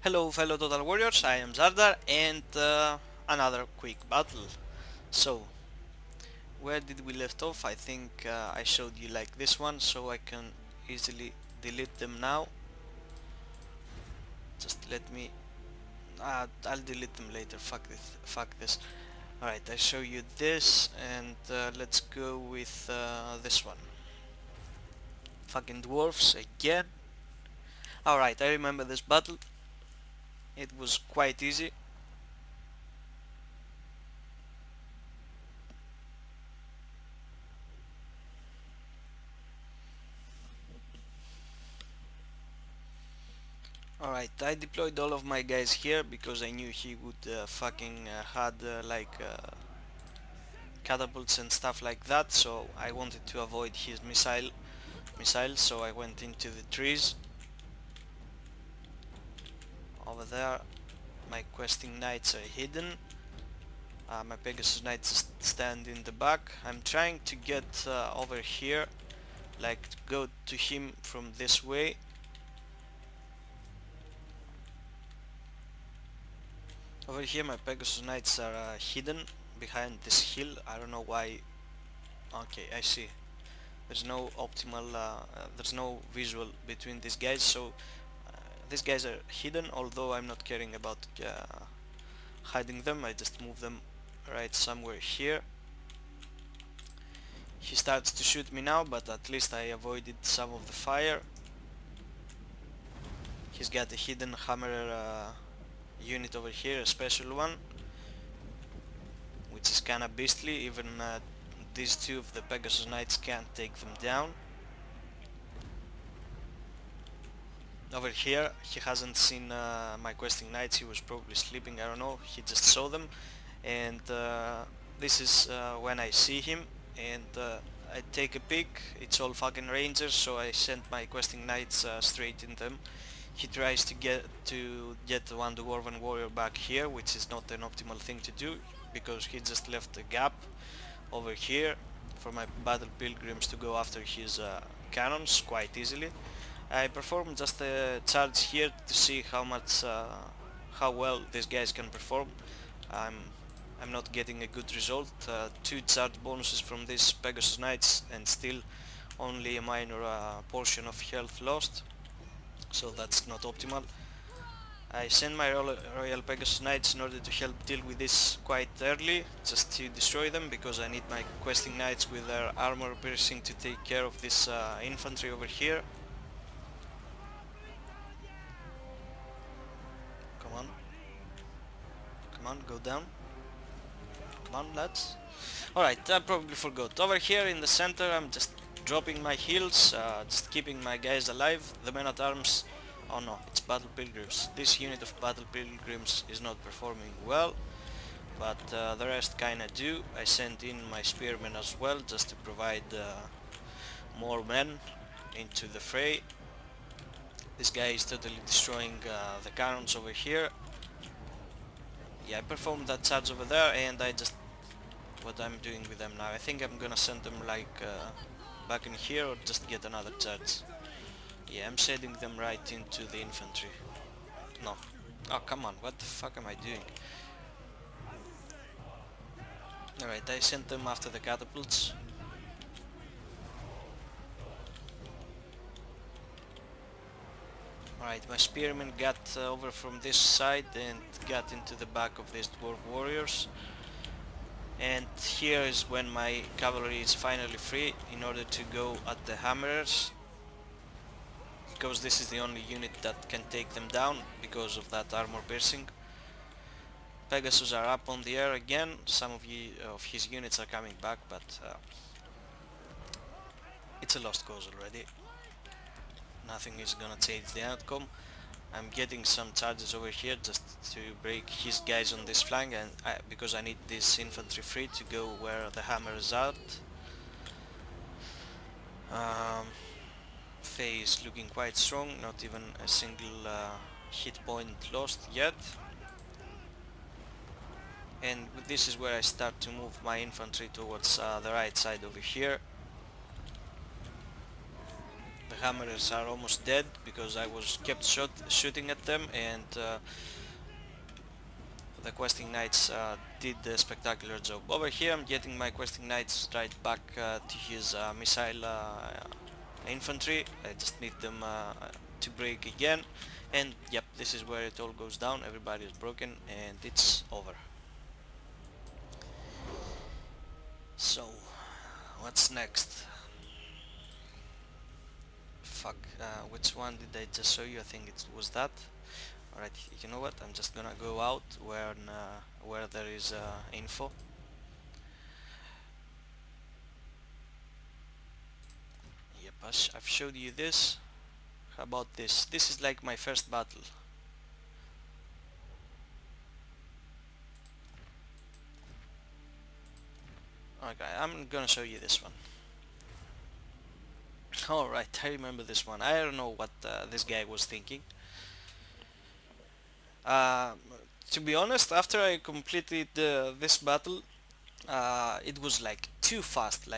Hello fellow Total Warriors, I am Zardar and another quick battle. So, where did we left off? I think I showed you like this one so I can easily delete them now. Just let me... I'll delete them later, fuck this. Alright, I show you this and let's go with this one. Fucking dwarfs again. Alright, I remember this battle. It was quite easy. Alright, I deployed all of my guys here because I knew he would fucking had catapults and stuff like that, so I wanted to avoid his missiles, so I went into the trees over there. My questing knights are hidden. My Pegasus knights stand in the back. I'm trying to get over here, like go to him from this way. Over here my Pegasus knights are hidden behind this hill. I don't know why. Okay, I see. There's no optimal, there's no visual between these guys, so these guys are hidden, although I'm not caring about hiding them. I just move them right somewhere here. He starts to shoot me now, but at least I avoided some of the fire. He's got a hidden hammer unit over here, a special one, which is kinda beastly. Even these two of the Pegasus Knights can't take them down. Over here he hasn't seen my questing knights, he was probably sleeping, I don't know, he just saw them, and this is when I see him, and I take a peek. It's all fucking rangers, so I send my questing knights straight in them. He tries to get one dwarven warrior back here, which is not an optimal thing to do, because he just left a gap over here for my battle pilgrims to go after his cannons quite easily. I performed just a charge here to see how well these guys can perform. I'm I'm not getting a good result. Two charge bonuses from these Pegasus Knights and still only a minor portion of health lost, so that's not optimal. I send my Royal Pegasus Knights in order to help deal with this quite early, just to destroy them, because I need my questing knights with their armor piercing to take care of this infantry over here. Come on. Come on, go down. Come on, lads. Alright, I probably forgot. Over here in the center I'm just dropping my heals, just keeping my guys alive. The men at arms... Oh no, it's battle pilgrims. This unit of battle pilgrims is not performing well, but the rest kinda do. I sent in my spearmen as well, just to provide more men into the fray. This guy is totally destroying the cannons over here. Yeah, I performed that charge over there, and I just... what I'm doing with them now. I think I'm gonna send them like back in here, or just get another charge. Yeah, I'm sending them right into the infantry. No. Oh, come on, what the fuck am I doing? Alright, I sent them after the catapults. Alright, my spearmen got over from this side and got into the back of these dwarf warriors. And here is when my cavalry is finally free in order to go at the hammerers, because this is the only unit that can take them down because of that armor piercing. Pegasus are up on the air again. Some of his units are coming back, but it's a lost cause already. Nothing is gonna change the outcome. I'm getting some charges over here just to break his guys on this flank, and because I need this infantry free to go where the hammer is at. Fay is looking quite strong, not even a single hit point lost yet. And this is where I start to move my infantry towards the right side over here. The Warhammers are almost dead because I was kept shooting at them, and the questing knights did a spectacular job. Over here I'm getting my questing knights right back to his missile infantry. I just need them to break again, and yep, this is where it all goes down. Everybody is broken and it's over. So what's next? Fuck, which one did I just show you? I think it was that. Alright, you know what, I'm just gonna go out where there is info. Yep, I've showed you this. How about this? This is like my first battle. Okay, I'm gonna show you this one. Alright, I remember this one. I don't know what this guy was thinking. Uh, to be honest, after I completed this battle, it was like too fast.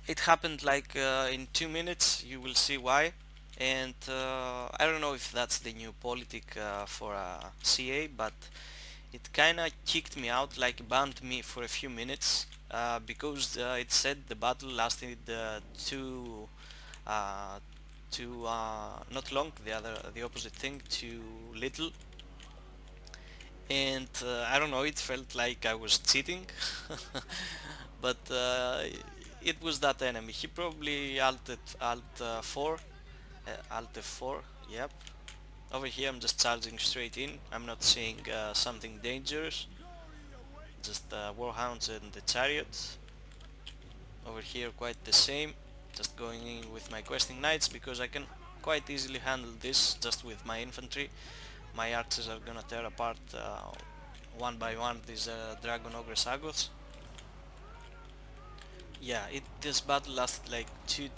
It happened like in 2 minutes. You will see why. And I don't know if that's the new politic for CA, but it kinda kicked me out, like banned me for a few minutes because it said the battle lasted uh, too not long, the opposite thing, too little, and I don't know, it felt like I was cheating, but it was that enemy. He probably alt F4, yep. Over here I'm just charging straight in. I'm not seeing something dangerous, just warhounds and the chariots. Over here quite the same, just going in with my questing knights because I can quite easily handle this just with my infantry. My archers are gonna tear apart one by one these dragon ogre sagoths. Yeah, this battle lasted like 3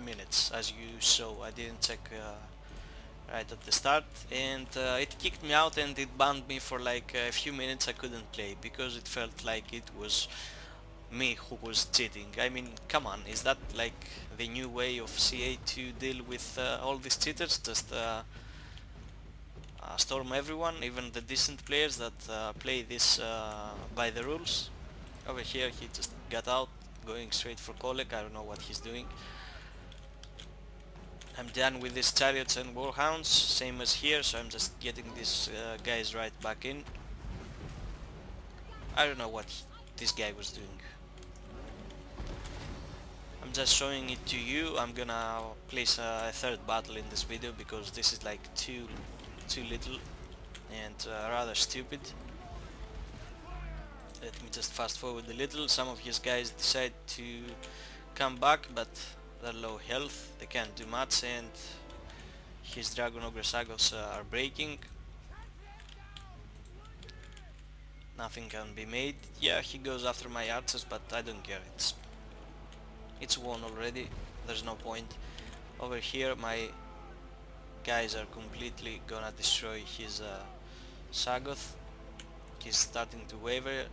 minutes, as you saw. I didn't check right at the start, and it kicked me out and it banned me for like a few minutes. I couldn't play because it felt like it was me who was cheating. I mean, come on, is that like the new way of CA to deal with all these cheaters? Just storm everyone, even the decent players that play this by the rules. Over here he just got out, going straight for Kolek. I don't know what he's doing. I'm done with these chariots and warhounds, same as here, so I'm just getting these guys right back in. I don't know what this guy was doing. I'm just showing it to you. I'm gonna place a third battle in this video because this is like too little and rather stupid. Let me just fast forward a little. Some of his guys decide to come back, but they're low health, they can't do much, and his dragon ogre sagoths are breaking. Nothing can be made. Yeah, he goes after my archers, but I don't care. It's won already, there's no point. Over here my guys are completely gonna destroy his sagoth. He's starting to waver,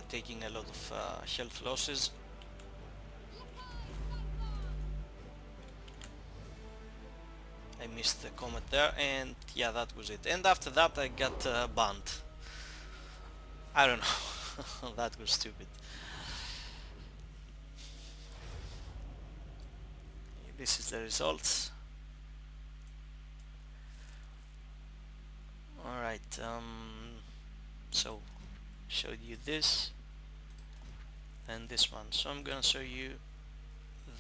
taking a lot of health losses. I missed the comment there, and yeah, that was it. And after that I got banned. I don't know. That was stupid. This is the results. Alright, so showed you this and this one. So I'm gonna show you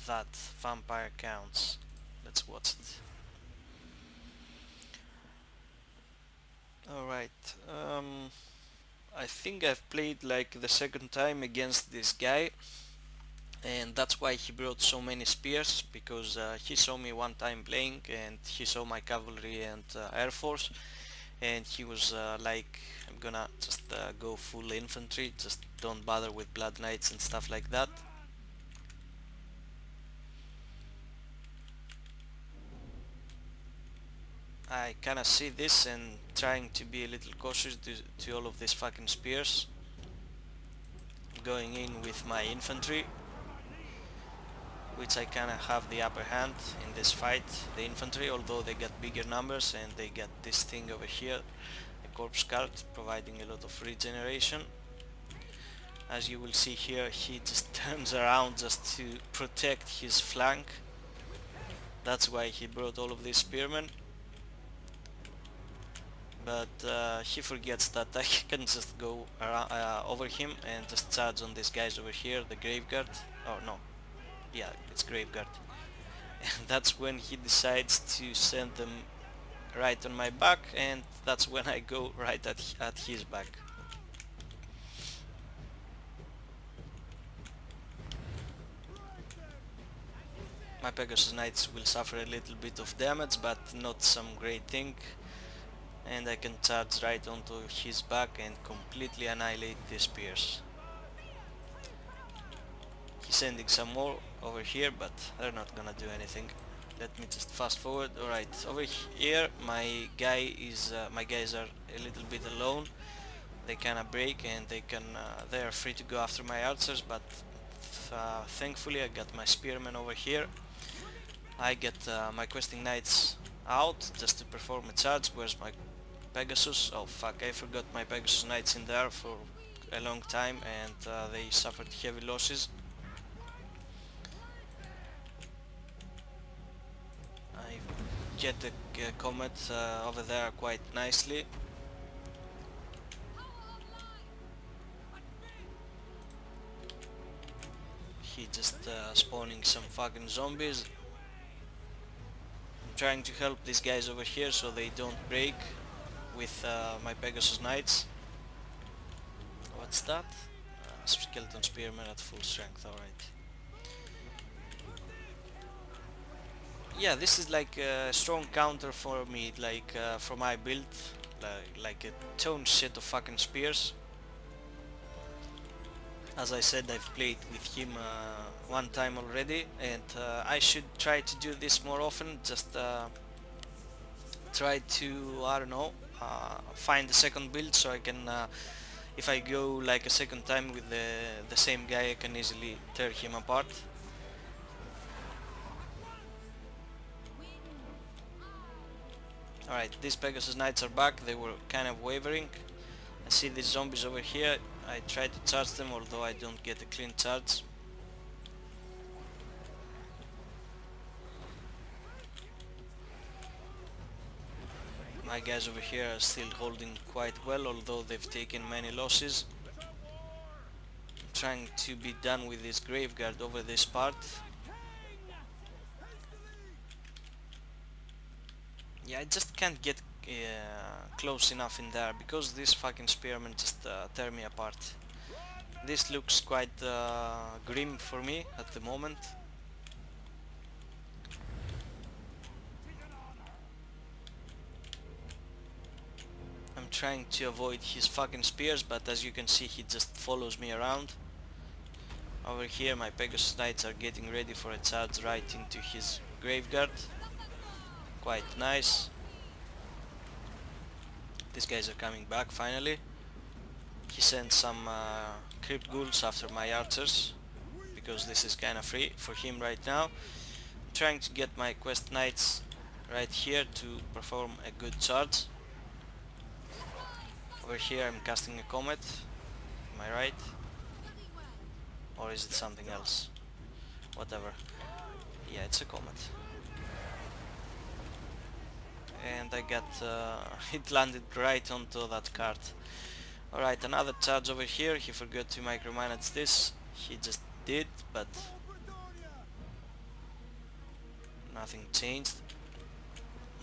that vampire counts. Let's watch it. Alright, I think I've played like the second time against this guy, and that's why he brought so many spears, because he saw me one time playing and he saw my cavalry and air force, and he was like, I'm gonna just go full infantry, just don't bother with blood knights and stuff like that. I kinda see this and trying to be a little cautious to all of these fucking spears. Going in with my infantry, which I kinda have the upper hand in this fight, the infantry, although they get bigger numbers and they get this thing over here, a corpse card, providing a lot of regeneration. As you will see here, he just turns around just to protect his flank. That's why he brought all of these spearmen. But he forgets that I can just go around, over him and just charge on these guys over here, the Graveguard. Oh no, yeah, it's Graveguard. And that's when he decides to send them right on my back, and that's when I go right at his back. My Pegasus Knights will suffer a little bit of damage, but not some great thing, and I can charge right onto his back and completely annihilate the spears. He's sending some more over here, but they're not gonna do anything. Let me just fast forward. Alright, over here my guys are a little bit alone. They kinda break and they are free to go after my archers, but thankfully I got my spearmen over here. I get my questing knights out just to perform a charge. Where's my Pegasus? Oh fuck, I forgot my Pegasus knights in there for a long time, and they suffered heavy losses. I get the comet over there quite nicely. He just spawning some fucking zombies. I'm trying to help these guys over here so they don't break with my Pegasus Knights. What's that? Skeleton Spearman at full strength, alright. Yeah, this is like a strong counter for me, like for my build, like a ton shit of fucking spears. As I said, I've played with him one time already, and I should try to do this more often. Just try to, I don't know, find a second build so I can, if I go like a second time with the same guy, I can easily tear him apart. Alright, these Pegasus Knights are back. They were kind of wavering. I see these zombies over here. I try to charge them, although I don't get a clean charge. My guys over here are still holding quite well, although they've taken many losses. I'm trying to be done with this Graveguard over this part. Yeah, I just can't get close enough in there because these fucking spearmen just tear me apart. This looks quite grim for me at the moment. I'm trying to avoid his fucking spears, but as you can see, he just follows me around. Over here my Pegasus Knights are getting ready for a charge right into his Graveguard. Quite nice. These guys are coming back finally. He sent some crypt ghouls after my archers because this is kinda free for him right now. I'm trying to get my quest knights right here to perform a good charge. Over here I'm casting a comet. Am I right? Or is it something else? Whatever. Yeah, it's a comet. And I got it landed right onto that card. Alright, another charge over here. He forgot to micromanage this. He just did, but nothing changed.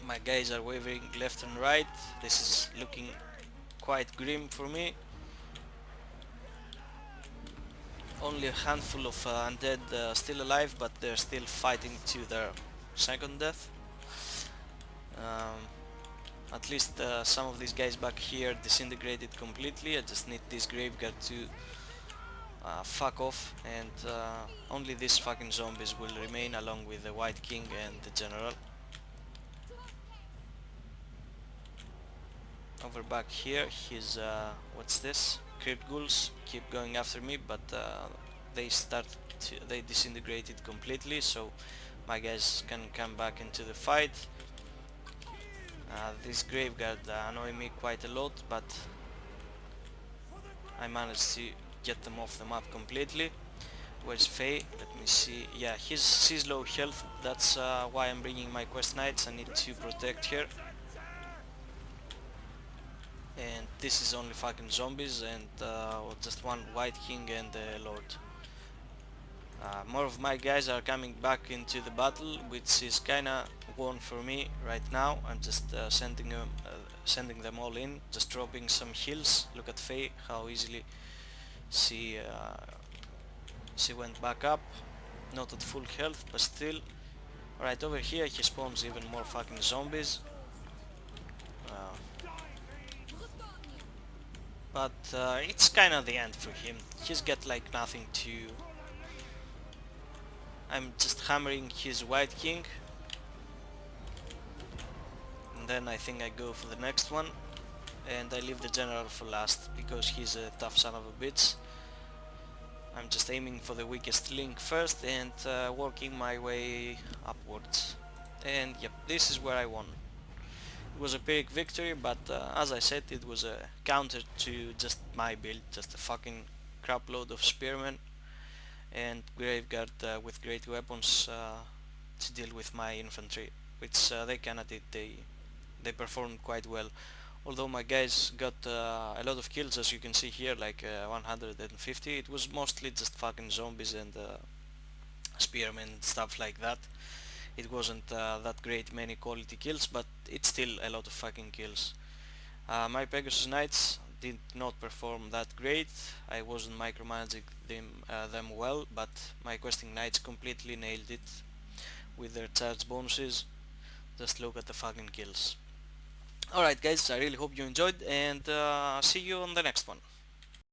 My guys are wavering left and right. This is looking quite grim for me. Only a handful of undead still alive, but they're still fighting to their second death. At least some of these guys back here disintegrated completely. I just need this Graveguard to fuck off, and only these fucking zombies will remain along with the White King and the General. Over back here, what's this? Crypt ghouls keep going after me, but they start they disintegrated completely, so my guys can come back into the fight. This graveguard annoy me quite a lot, but I managed to get them off the map completely. Where's Fay? Let me see. Yeah, she's low health. That's why I'm bringing my quest knights. I need to protect her. And this is only fucking zombies and just one white king and a lord. More of my guys are coming back into the battle, which is kinda won for me right now. I'm just sending them all in, just dropping some heals. Look at Faye, how easily she she went back up. Not at full health, but still. Right over here, he spawns even more fucking zombies. Uh, but it's kinda the end for him. He's got like nothing to. I'm just hammering his white king, and then I think I go for the next one, and I leave the general for last because he's a tough son of a bitch. I'm just aiming for the weakest link first and working my way upwards. And yep, this is where I won. It was a big victory, but as I said, it was a counter to just my build, just a fucking crapload of spearmen and graveguard with great weapons to deal with my infantry, which they kinda did. They performed quite well. Although my guys got a lot of kills, as you can see here, like 150, it was mostly just fucking zombies and spearmen and stuff like that. It wasn't that great many quality kills, but it's still a lot of fucking kills. My Pegasus Knights did not perform that great. I wasn't micromanaging them well, but my Questing Knights completely nailed it with their charge bonuses. Just look at the fucking kills. Alright guys, I really hope you enjoyed, and see you on the next one.